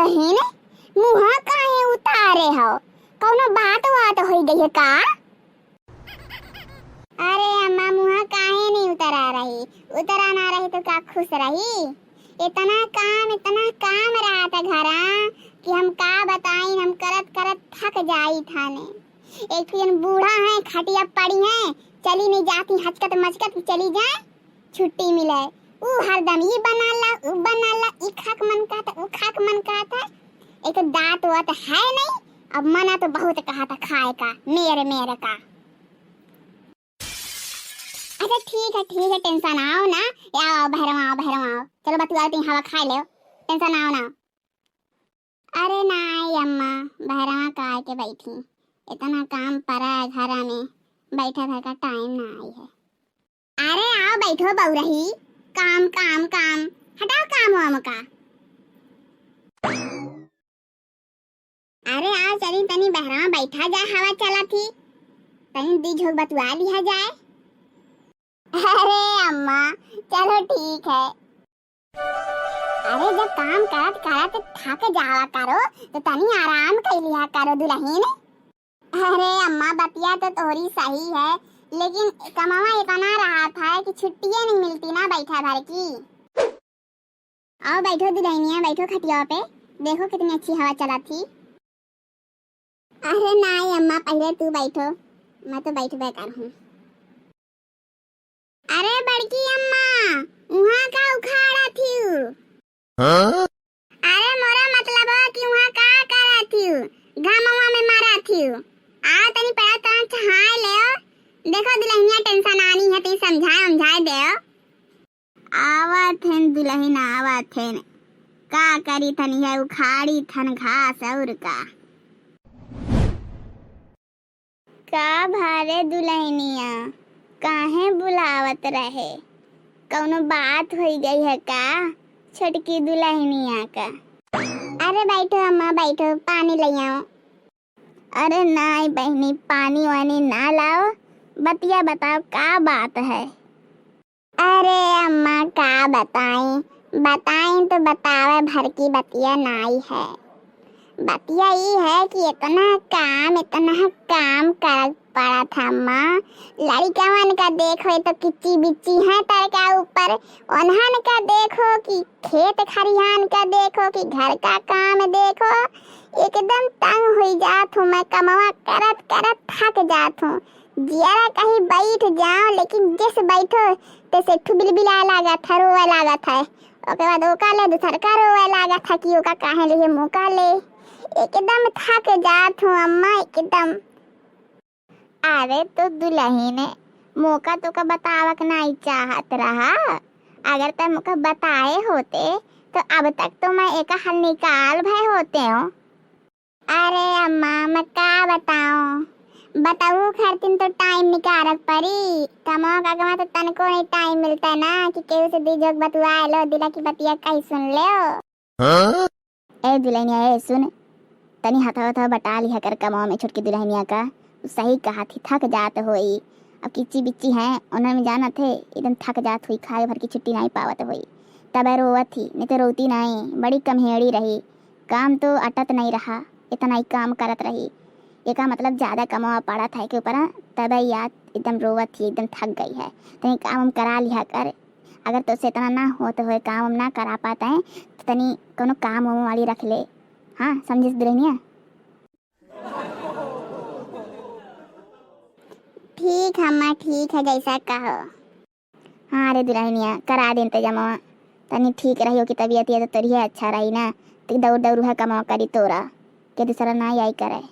दुल्हन मुँह काहे उतारे हो? कौनो बात हो गई है का? अरे अम्मा मुँह काहे नहीं उतरा रही? उतरा ना रही तो क्या खुश रही? इतना काम रहा था घरा कि हम का बताई, हम करत करत थक जाई थाने। एक फिर बूढ़ा है, खटिया पड़ी है, चली नहीं जाती, हचकत मचकत चली जाए, छुट्टी मिले ऊ हरदम ये बनाला ऊ बनाला, ई खाक मन का था ऊ खाक मन का था। एक तो दांत वात है नहीं, अब मना तो बहुत कहा था खाए का, मेरे का। अच्छा ठीक है, टेंशन आओ ना, आओ भैरव आओ, चलो बतुआती हवा खा लो, टेंशन आओ ना। अरे नहीं अम्मा, भैरवा का के बैठी, इतना काम पड़ा है घर में, बैठा था का टाइम ना आई है। अरे आओ बैठो बउरही, काम हटाओ काम वाम का। अरे आओ चली तनी बहरा बैठा जा, हवा चला थी, तनी दी झोक बतुआ लिया जाए। अरे अम्मा चलो ठीक है। अरे जब काम करत थक जावा करो तो तनी आराम कर लिया करो दुल्हन। अरे अम्मा बतिया तो तोरी सही है, लेकिन कमावा इतना रहा था कि छुट्टियां नहीं मिलती ना बैठा भर की। आओ बैठो दुल्हनिया, बैठो खटिया पे, देखो कितनी अच्छी हवा चला थी। अरे नहीं अम्मा पहले तू बैठो, मैं तो बैठ बेकार हूँ। अरे बड़की अम्मा वहाँ का उखाड़ा थी? हाँ? अरे मोरा मतलब है कि वहाँ का करा थी, घामवा में मारा थी। आ तनी पड़ा तन छहाए ले, देखो दुल्हनिया टेंशन आनी है, ती समझाए दे। आवत है दुल्हन आवत है, का करी थनी है, उखाड़ी थन घास और का भारे दुल्हनिया काहे बुलावत रहे? कौनो बात हो गई है का छोटकी दुल्हनिया का? अरे बैठो अम्मा बैठो, पानी ले आओ। अरे नहीं बहनी, पानी वानी ना लाओ, बतिया बताओ का बात है? अरे अम्मा का बताएं तो बतावे भर की बतिया नहीं है। बतिया ये है कि इतना काम कर पड़ा था अम्मा, लड़का का देखो तो किच्ची बिच्ची है तर का ऊपर, उन्हन का देखो कि खेत खरियान का देखो कि घर का काम देखो, एकदम तंग हो जात हूँ मैं, कमावा करत थक जात हूँ। जरा कहीं बैठ जाओ, लेकिन जिस बैठो तो से बिलबिला लागत है, रोवे लागत है, ओके बाद ओका ले दूसर का रोवे लागत है कि ओका काहे लिए मुका ले, एकदम थक जात हूँ अम्मा एकदम। अरे तो दुल्हन मौका तो का बतावक नहीं चाहत रहा, अगर तब मौका बताए होते तो अब तक तो मैं एक हल निकाल भय होते हो। अरे अम्मा मैं का बताऊँ खरतिन तो टाइम निकाल पड़ी, कमाओ का कमा तो तन को नहीं टाइम मिलता ना कि केहू से दी जोक बतुआ लो, दिला की बतिया कहीं सुन लो। ए दुल्हनिया ए सुन, तनी हथा बटा लिया कर कमाओ में छोटकी दुल्हनिया का, सही कहा थी थक जात होई, अब किच्ची बिच्ची है उन्होंने जाना थे, एकदम थक जात हुई, खाए भर की छुट्टी नहीं पावत हुई, तब रोवत थी, नहीं तो रोती नहीं, बड़ी कमहेड़ी रही, काम तो अटत नहीं रहा, इतना ही काम करत रही, ये का मतलब ज़्यादा कमावा पड़ा था के ऊपर, तब याद एकदम रोवत थी, एकदम थक गई है, तनी काम करा लिया कर, अगर तो से इतना ना हो तो हो काम ना करा पाता है तो तनी कोनो काम वाली रख ले, हाँ समझिस दुल्हनिया? ठीक है अम्मा, ठीक है जैसा कहो। हाँ रे दुल्हनिया करा दे इंतजाम, तनी ठीक रही हो कि तबीयत ये तो तोरी अच्छा रही ना, तो दौड़ है कमाओ करी तोरा के दूसरा ना आई करे।